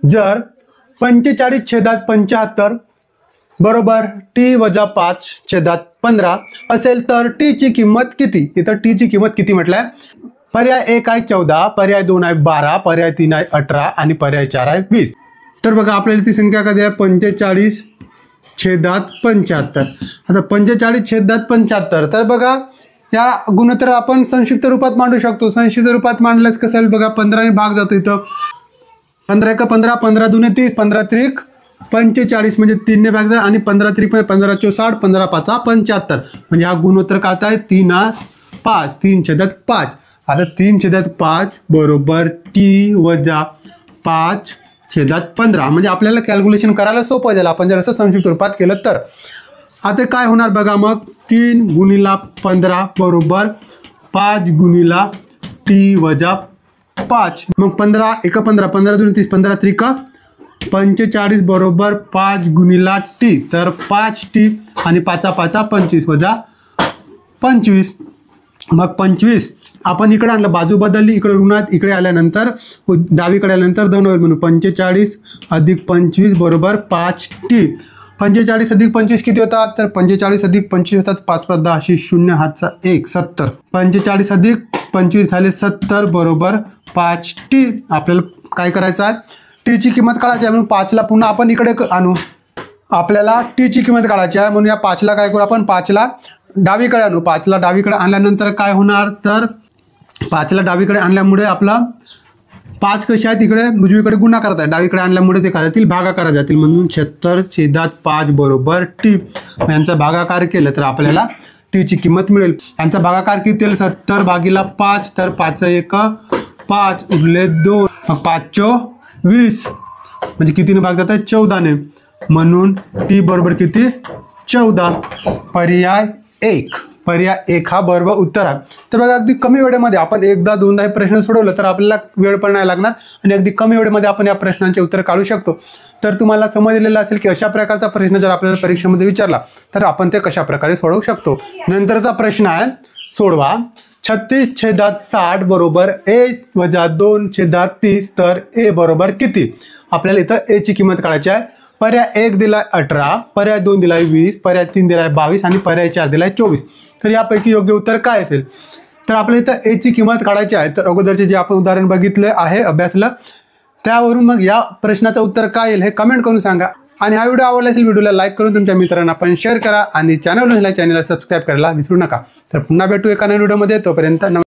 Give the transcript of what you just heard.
जर 45/75 बरोबर t वजा 5/15 असेल तर t ची किंमत किती? इथं t ची किंमत किती म्हटलंय? पर्याय 1 आहे 14, पर्याय 2 आहे 12, पर्याय 3 आहे 18 आणि पर्याय 4 आहे 20. तर बघा आपल्याला ती संख्या कधी आहे? 45/75. आता 45/75 तर बघा या गुणोत्तर आपण संक्षिप्त रूपात मांडू शकतो. संक्षिप्त रूपात मांडल्यास कसं बघा 15 ने भाग जातो. इथं 15 × 15, 15 × 2 = 30, 15 × 3 = 45 म्हणजे 3 ने भाग जातो आणि 15 × 3 = 15 × 4 = 60, 15 × 5 = 75. म्हणजे हा गुणोत्तर काय आहे? 3/5, 3/5. आता 3/5 बरोबर t वजा 5/15 म्हणजे आपल्याला कॅल्क्युलेशन करायला सोपं जाईल आपण जर असं संक्षिप्त रूपात केलं तर. आता काय होणार बघा मग 3 × 15 बरोबर 5 × t वजा 5. मग 15 × 1 = 15, 15 × 2 = 30, 15 × 3 = 45 बरोबर 5 × t. तर 5t आणि 5 × 5 = 25 वजा 25. मग 25 आपण इकडे आणलं, बाजू बदलली, इकडे ऋणात इकडे आल्यानंतर डावीकडे आल्यानंतर 2 होईल म्हणून 45 + 25 बरोबर 5t. 45 + 25 किती होतात? तर 45 + 25 होतात 5 × 10 = 0 हातचा 1 70. 45 + 25 झाले 70 बरोबर 5t. आपल्याला काय करायचं आहे? t ची किंमत काढायची आहे म्हणून 5 ला पुन्हा आपण इकडे आणू. आपल्याला t ची किंमत काढायची आहे म्हणून या 5 ला काय करू आपण? 5 ला डावीकडे आणू. 5 ला डावीकडे आणल्यानंतर काय होणार? तर 5 ला डावीकडे आणल्यामुळे आपला 5 कसे आहेत इकडे उजवीकडे गुणाकारात आहे, डावीकडे आणल्यामुळे ते काय जातील? भागाकारात जातील. म्हणून 76/5 बरोबर t. यांचा भागाकार केलं तर आपल्याला t ची किंमत मिळेल. यांचा भागाकार किती येईल? 70/5. तर 5 × 1 = 5 उरले 2, मग 5 × 20 म्हणजे कितीने भाग जात आहे? 14 ने. म्हणून t बरोबर किती? 14. पर्याय 1. पर्याय 1 हा बरोबर उत्तर आहे. तर बघा अगदी कमी वेळेमध्ये आपण एकदा दोनदा हे प्रश्न सोडवलं तर आपल्याला वेळ पण नाही लागणार आणि अगदी कमी वेळेमध्ये आपण या प्रश्नांचे उत्तर काढू शकतो. तर तुम्हाला समजलेलं असेल की अशा प्रकारचा प्रश्न जर आपल्याला परीक्षेमध्ये विचारला तर आपण ते कशा प्रकारे सोडवू शकतो. नंतरचा प्रश्न आहे सोडवा 36/60 बरोबर a वजा 2/30 तर a बरोबर किती? आपल्याला इथं a ची किंमत काढायची आहे. पर्याय 1 दिलाय 18, पर्याय 2 दिलाय 20, पर्याय 3 दिलाय 22 आणि पर्याय 4 दिलाय 24. तर यापैकी योग्य उत्तर काय असेल? तर आपल्याला इथं a ची किंमत काढायची आहे. तर अगोदरचे जे आपण उदाहरण बघितले आहे अभ्यासलं त्यावरून मग या प्रश्नाचं उत्तर काय येईल हे कमेंट करून सांगा. आणि हा व्हिडिओ आवडला असेल व्हिडिओला लाईक करून तुमच्या मित्रांना पण शेअर करा आणि चॅनलला सबस्क्राईब करायला विसरू नका. तर पुन्हा भेटू एका नवीन व्हिडिओमध्ये. तोपर्यंत